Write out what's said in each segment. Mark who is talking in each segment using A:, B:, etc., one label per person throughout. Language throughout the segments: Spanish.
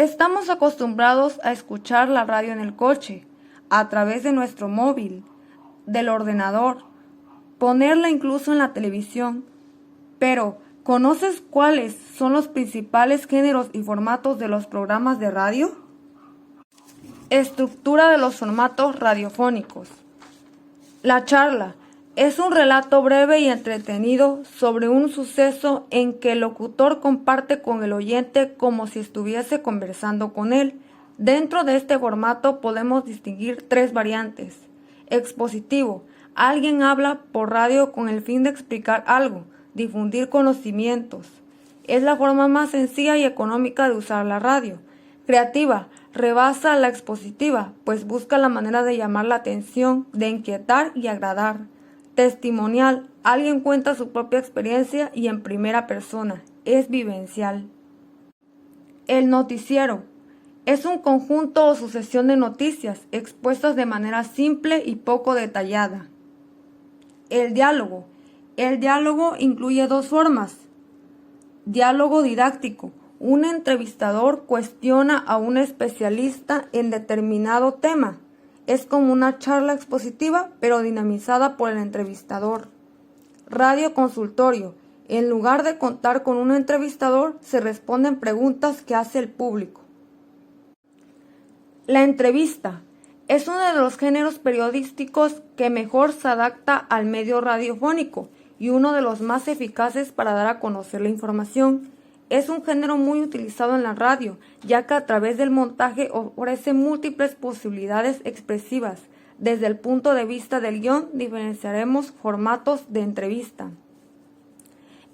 A: Estamos acostumbrados a escuchar la radio en el coche, a través de nuestro móvil, del ordenador, ponerla incluso en la televisión. Pero, ¿conoces cuáles son los principales géneros y formatos de los programas de radio? Estructura de los formatos radiofónicos. La charla es un relato breve y entretenido sobre un suceso en que el locutor comparte con el oyente como si estuviese conversando con él. Dentro de este formato podemos distinguir tres variantes. Expositivo. Alguien habla por radio con el fin de explicar algo, difundir conocimientos. Es la forma más sencilla y económica de usar la radio. Creativa. Rebasa la expositiva, pues busca la manera de llamar la atención, de inquietar y agradar. Testimonial. Alguien cuenta su propia experiencia y en primera persona. Es vivencial. El noticiero. Es un conjunto o sucesión de noticias expuestas de manera simple y poco detallada. El diálogo. El diálogo incluye dos formas. Diálogo didáctico. Un entrevistador cuestiona a un especialista en determinado tema. Es como una charla expositiva, pero dinamizada por el entrevistador. Radio consultorio. En lugar de contar con un entrevistador, se responden preguntas que hace el público. La entrevista es uno de los géneros periodísticos que mejor se adapta al medio radiofónico y uno de los más eficaces para dar a conocer la información. Es un género muy utilizado en la radio, ya que a través del montaje ofrece múltiples posibilidades expresivas. Desde el punto de vista del guión, diferenciaremos formatos de entrevista.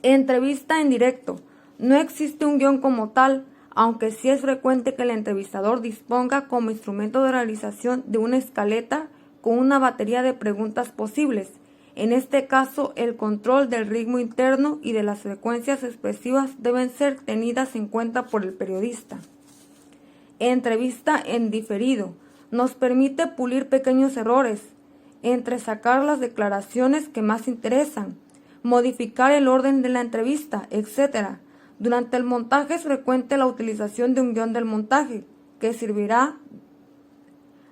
A: Entrevista en directo. No existe un guión como tal, aunque sí es frecuente que el entrevistador disponga como instrumento de realización de una escaleta con una batería de preguntas posibles. En este caso, el control del ritmo interno y de las frecuencias expresivas deben ser tenidas en cuenta por el periodista. Entrevista en diferido. Nos permite pulir pequeños errores, entresacar las declaraciones que más interesan, modificar el orden de la entrevista, etc. Durante el montaje es frecuente la utilización de un guión del montaje, que servirá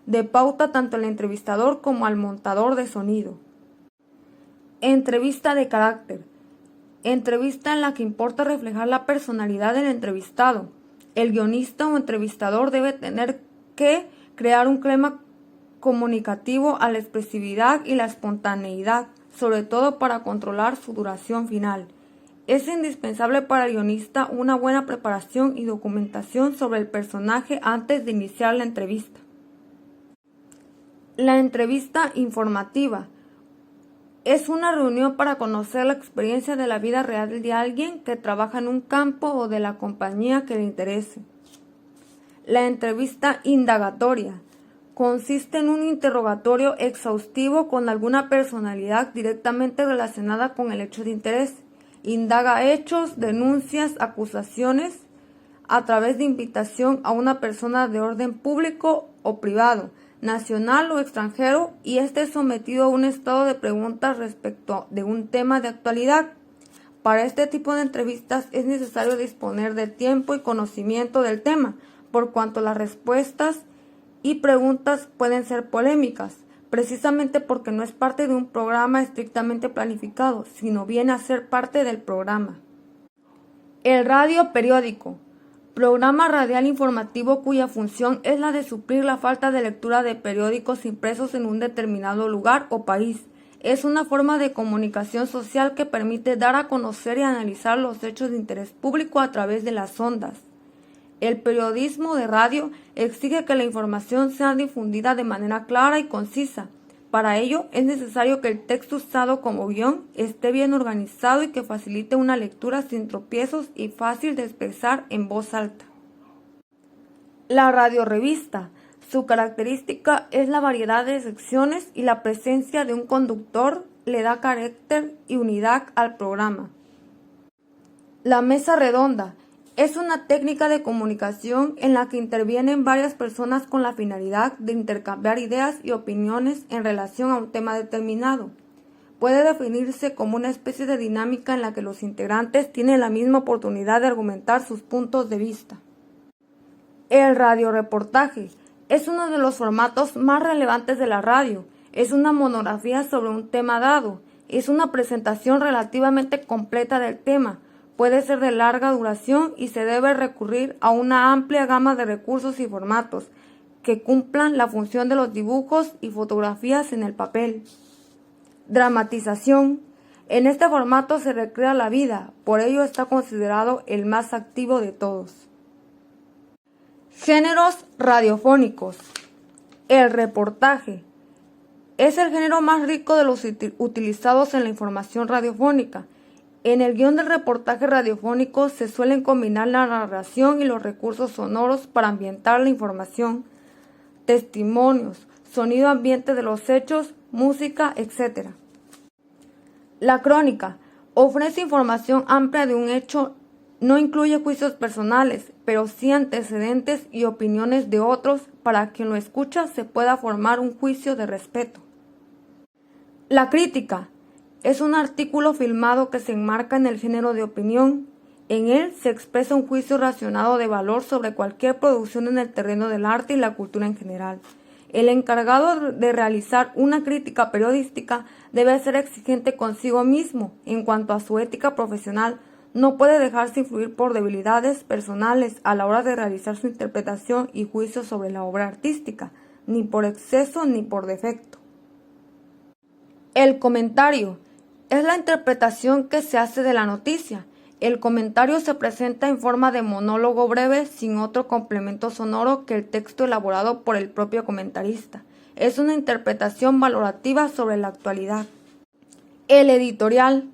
A: de pauta tanto al entrevistador como al montador de sonido. Entrevista de carácter. Entrevista en la que importa reflejar la personalidad del entrevistado. El guionista o entrevistador debe tener que crear un clima comunicativo a la expresividad y la espontaneidad, sobre todo para controlar su duración final. Es indispensable para el guionista una buena preparación y documentación sobre el personaje antes de iniciar la entrevista. La entrevista informativa. Es una reunión para conocer la experiencia de la vida real de alguien que trabaja en un campo o de la compañía que le interese. La entrevista indagatoria consiste en un interrogatorio exhaustivo con alguna personalidad directamente relacionada con el hecho de interés. Indaga hechos, denuncias, acusaciones a través de invitación a una persona de orden público o privado, nacional o extranjero, y esté sometido a un estado de preguntas respecto de un tema de actualidad. Para este tipo de entrevistas es necesario disponer de tiempo y conocimiento del tema, por cuanto las respuestas y preguntas pueden ser polémicas, precisamente porque no es parte de un programa estrictamente planificado, sino viene a ser parte del programa. El radio periódico. Programa radial informativo cuya función es la de suplir la falta de lectura de periódicos impresos en un determinado lugar o país. Es una forma de comunicación social que permite dar a conocer y analizar los hechos de interés público a través de las ondas. El periodismo de radio exige que la información sea difundida de manera clara y concisa. Para ello, es necesario que el texto usado como guión esté bien organizado y que facilite una lectura sin tropiezos y fácil de expresar en voz alta. La radiorevista. Su característica es la variedad de secciones y la presencia de un conductor le da carácter y unidad al programa. La mesa redonda. Es una técnica de comunicación en la que intervienen varias personas con la finalidad de intercambiar ideas y opiniones en relación a un tema determinado. Puede definirse como una especie de dinámica en la que los integrantes tienen la misma oportunidad de argumentar sus puntos de vista. El radioreportaje es uno de los formatos más relevantes de la radio. Es una monografía sobre un tema dado. Es una presentación relativamente completa del tema. Puede ser de larga duración y se debe recurrir a una amplia gama de recursos y formatos que cumplan la función de los dibujos y fotografías en el papel. Dramatización. En este formato se recrea la vida, por ello está considerado el más activo de todos. Géneros radiofónicos. El reportaje es el género más rico de los utilizados en la información radiofónica. En el guión del reportaje radiofónico se suelen combinar la narración y los recursos sonoros para ambientar la información, testimonios, sonido ambiente de los hechos, música, etc. La crónica ofrece información amplia de un hecho, no incluye juicios personales, pero sí antecedentes y opiniones de otros para quien lo escucha se pueda formar un juicio de respeto. La crítica es un artículo filmado que se enmarca en el género de opinión. En él se expresa un juicio racionado de valor sobre cualquier producción en el terreno del arte y la cultura en general. El encargado de realizar una crítica periodística debe ser exigente consigo mismo en cuanto a su ética profesional. No puede dejarse influir por debilidades personales a la hora de realizar su interpretación y juicio sobre la obra artística, ni por exceso ni por defecto. El comentario es la interpretación que se hace de la noticia. El comentario se presenta en forma de monólogo breve sin otro complemento sonoro que el texto elaborado por el propio comentarista. Es una interpretación valorativa sobre la actualidad. El editorial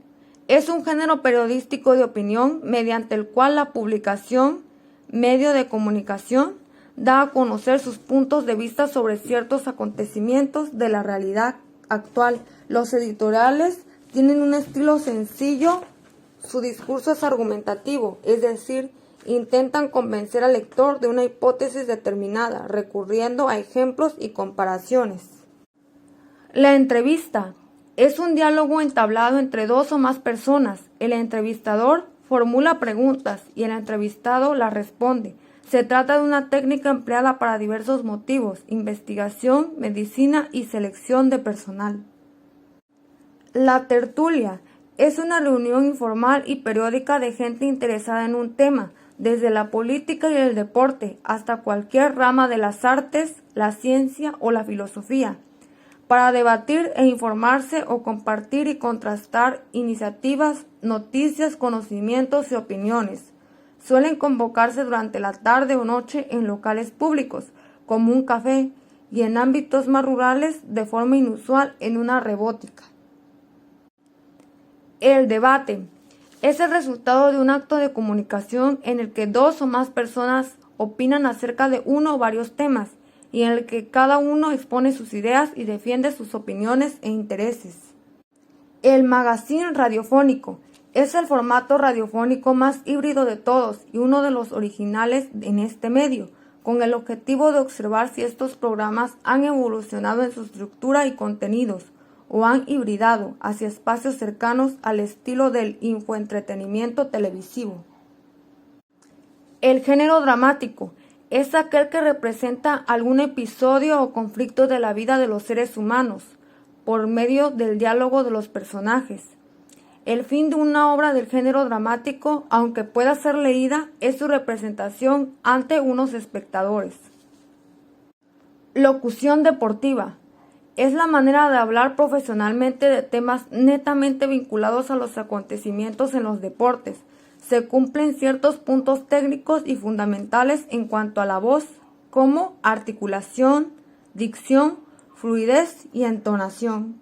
A: es un género periodístico de opinión mediante el cual la publicación, medio de comunicación, da a conocer sus puntos de vista sobre ciertos acontecimientos de la realidad actual. Los editoriales tienen un estilo sencillo. Su discurso es argumentativo, es decir, intentan convencer al lector de una hipótesis determinada, recurriendo a ejemplos y comparaciones. La entrevista es un diálogo entablado entre dos o más personas. El entrevistador formula preguntas y el entrevistado las responde. Se trata de una técnica empleada para diversos motivos: investigación, medicina y selección de personal. La tertulia es una reunión informal y periódica de gente interesada en un tema, desde la política y el deporte hasta cualquier rama de las artes, la ciencia o la filosofía, para debatir e informarse o compartir y contrastar iniciativas, noticias, conocimientos y opiniones. Suelen convocarse durante la tarde o noche en locales públicos, como un café, y en ámbitos más rurales de forma inusual en una rebótica. El debate es el resultado de un acto de comunicación en el que dos o más personas opinan acerca de uno o varios temas y en el que cada uno expone sus ideas y defiende sus opiniones e intereses. El magazine radiofónico es el formato radiofónico más híbrido de todos y uno de los originales en este medio, con el objetivo de observar si estos programas han evolucionado en su estructura y contenidos, o han hibridado hacia espacios cercanos al estilo del infoentretenimiento televisivo. El género dramático es aquel que representa algún episodio o conflicto de la vida de los seres humanos, por medio del diálogo de los personajes. El fin de una obra del género dramático, aunque pueda ser leída, es su representación ante unos espectadores. Locución deportiva es la manera de hablar profesionalmente de temas netamente vinculados a los acontecimientos en los deportes. Se cumplen ciertos puntos técnicos y fundamentales en cuanto a la voz, como articulación, dicción, fluidez y entonación.